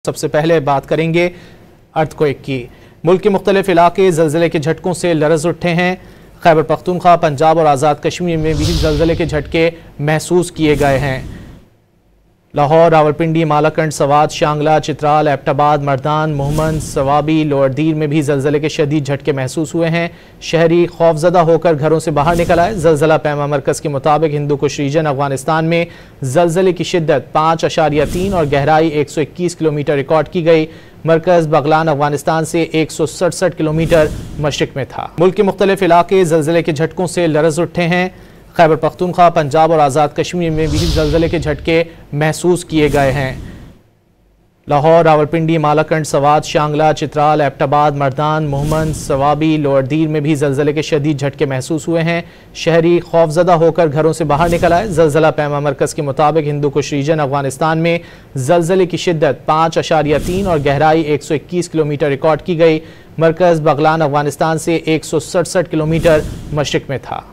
सबसे पहले बात करेंगे अर्थक्वेक की। मुल्क के मुख्तलिफ इलाके ज़लज़ले के झटकों से लरज़ उठे हैं। खैबर पख्तूनख्वा, पंजाब और आज़ाद कश्मीर में भी ज़लज़ले के झटके महसूस किए गए हैं। लाहौर, रावलपिंडी, मालाकंड, सवात, शांगला, चित्राल, एबटाबाद, मर्दान, मोहम्मद, सवाबी, लोअर दीर में भी ज़लज़ले के शदीद झटके महसूस हुए हैं। शहरी खौफजदा होकर घरों से बाहर निकल आए। ज़लज़ला पैमा मरकज़ के मुताबिक हिंदू कुश रीजन अफगानिस्तान में ज़लज़ले की शिद्दत 5.3 और गहराई 121 किलोमीटर रिकॉर्ड की गई। मरकज़ बगलान अफगानिस्तान से 167 किलोमीटर मशरिक में था। मुल्क के मुख्तलिफ इलाके ज़लज़ले के झटकों से लरज़ उठे हैं। खैबर पख्तूनख्वा, पंजाब और आज़ाद कश्मीर में भी ज़लज़ले के झटके महसूस किए गए हैं। लाहौर, रावलपिंडी, मालाकंड, सवात, शांगला, चित्राल, एबटाबाद, मर्दान, मोहम्मद, सवाबी, लोअर दीर में भी ज़लज़ले के शदीद झटके महसूस हुए हैं। शहरी खौफजदा होकर घरों से बाहर निकल आए। ज़लज़ला पैमा मरकज़ के मुताबिक हिंदू कुश रीजन अफगानिस्तान में ज़लज़ले की शिद्दत 5.3 और गहराई 121 किलोमीटर रिकॉर्ड की गई। मरकज़ बगलान अफगानिस्तान से 167 किलोमीटर मशरिक में था।